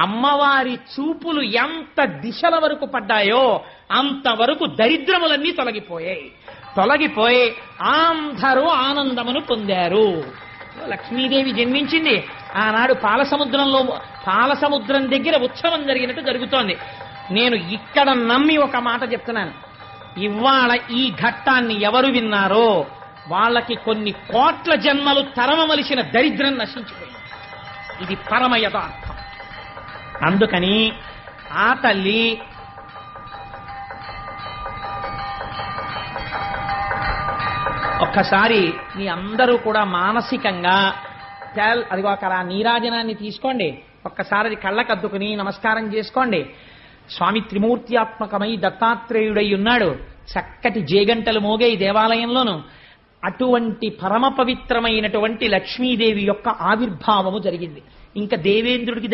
అమ్మవారి చూపులు ఎంత దిశల వరకు పడ్డాయో అంతవరకు దరిద్రములన్నీ తొలగిపోయి అందరూ ఆనందమును పొందారు. లక్ష్మీదేవి జన్మించింది ఆనాడు పాలసముద్రం దగ్గర ఉత్సవం జరిగినట్టు జరుగుతోంది. నేను ఇక్కడ నమ్మి ఒక మాట చెప్తున్నాను, ఇవాళ ఈ ఘట్టాన్ని ఎవరు విన్నారో వాళ్ళకి కొన్ని కోట్ల జన్మలు తరమవలసిన దరిద్రం నశించిపోయింది. ఇది పరమ యథార్థం. అందుకని ఆ తల్లి ఒక్కసారి మీ అందరూ కూడా మానసికంగా అదిగో అక్కడ ఆ నీరాజనాన్ని తీసుకోండి, ఒక్కసారి అది కళ్ళకద్దుకుని నమస్కారం చేసుకోండి. స్వామి త్రిమూర్త్యాత్మకమై దత్తాత్రేయుడై ఉన్నాడు. చక్కటి జేగంటలు మోగే ఈ దేవాలయంలోను అటువంటి పరమ పవిత్రమైనటువంటి లక్ష్మీదేవి యొక్క ఆవిర్భావము జరిగింది. ఇంకా దేవేంద్రుడికి